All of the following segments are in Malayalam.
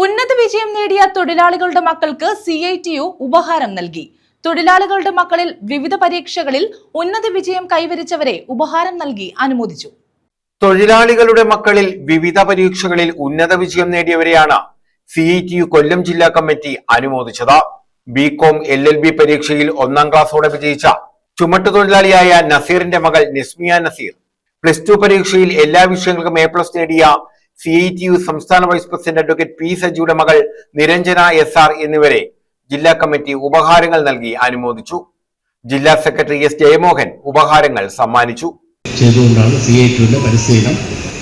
ഉന്നത വിജയം നേടിയ തൊഴിലാളികളുടെ മക്കൾക്ക് CITU ഉപഹാരം നൽകി. തൊഴിലാളികളുടെ മക്കളിൽ വിവിധ പരീക്ഷകളിൽ ഉന്നത വിജയം കൈവരിച്ചവരെ ഉപഹാരം നൽകി അനുമോദിച്ചു. തൊഴിലാളികളുടെ മക്കളിൽ വിവിധ പരീക്ഷകളിൽ ഉന്നത വിജയം നേടിയവരെയാണ് CITU കൊല്ലം ജില്ലാ കമ്മിറ്റി അനുമോദിച്ചത്. BCom LLB പരീക്ഷയിൽ 1ാം ക്ലാസ്സോടെ വിജയിച്ച ചുമട്ടുതൊഴിലാളിയായ നസീറിന്റെ മകൾ നിസ്മിയ നസീർ, +2 പരീക്ഷയിൽ എല്ലാ വിഷയങ്ങൾക്കും A+ നേടിയ CITU സംസ്ഥാന വൈസ് പ്രസിഡന്റ് അഡ്വക്കേറ്റ് P സജിയുടെ മകൾ നിരഞ്ജന SR എന്നിവരെ ജില്ലാ കമ്മിറ്റി ഉപഹാരങ്ങൾ നൽകി അനുമോദിച്ചു. ജില്ലാ സെക്രട്ടറി S ജയമോഹൻ ഉപഹാരങ്ങൾ സമ്മാനിച്ചു. ചെയ്തുകൊണ്ടാണ് CITUവിന്റെ പരിശീലനം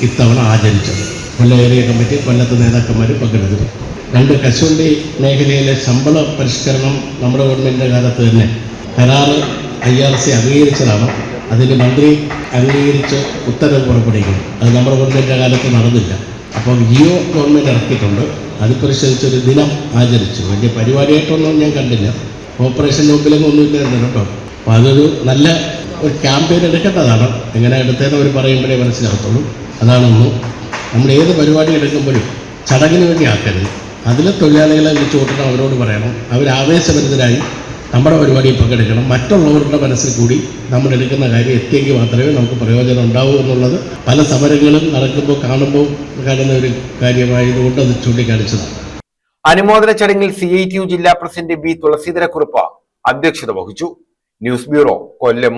ഇത്തവണ ആചരിച്ചത്. കൊല്ലം ഏരിയ കമ്മിറ്റി, കൊല്ലത്തെ നേതാക്കന്മാർ പങ്കെടുത്തു. 2 കശുവണ്ടി മേഖലയിലെ ശമ്പള പരിഷ്കരണം നമ്മുടെ ഗവൺമെന്റിന്റെ കാലത്ത് തന്നെ കരാറ് IRC അംഗീകരിച്ചതാണ്. അതിന് മന്ത്രി അംഗീകരിച്ച് ഉത്തരവ് പുറപ്പെടുവിക്കുന്നു. അത് നമ്മുടെ ഗവൺമെന്റിന്റെ കാലത്ത് നടന്നില്ല. അപ്പോൾ ജിയോ ഗവൺമെന്റ് ഇറക്കിയിട്ടുണ്ട്. അത് പരിശോധിച്ചൊരു ദിനം ആചരിച്ചു. വലിയ പരിപാടിയായിട്ടൊന്നും ഞാൻ കണ്ടില്ല. ഓപ്പറേഷൻ മുമ്പിലൊന്നും ഒന്നുമില്ലായിരുന്നു കേട്ടോ. അപ്പോൾ അതൊരു നല്ല ഒരു ക്യാമ്പയിൻ എടുക്കേണ്ടതാണ്. എങ്ങനെ എടുത്തതെന്ന് അവർ പറയുമ്പോഴേ മനസ്സിലാകത്തുള്ളൂ. അതാണൊന്നും നമ്മൾ ഏത് പരിപാടി എടുക്കുമ്പോഴും ചടങ്ങിന് വേണ്ടി ആക്കരുത്. അതിൽ തൊഴിലാളികളെ വിളിച്ചു കൂട്ടണം, അവരോട് പറയണം. അവർ ആവേശഭരിതരായി നമ്മുടെ പരിപാടിയിൽ പങ്കെടുക്കണം. മറ്റുള്ളവരുടെ മനസ്സിൽ കൂടി നമ്മൾ എടുക്കുന്ന കാര്യം എത്തിയെങ്കിൽ മാത്രമേ നമുക്ക് പ്രയോജനം ഉണ്ടാവൂ എന്നുള്ളത് പല സമരങ്ങളും നടക്കുമ്പോൾ കാണുന്ന ഒരു കാര്യമായതുകൊണ്ട് അത് ചൂണ്ടിക്കാണിച്ചതാണ്. അനുമോദന ചടങ്ങിൽ CITU ജില്ലാ പ്രസിഡന്റ് B തുളസീധരക്കുറുപ്പ് അധ്യക്ഷത വഹിച്ചു. ന്യൂസ് ബ്യൂറോ, കൊല്ലം.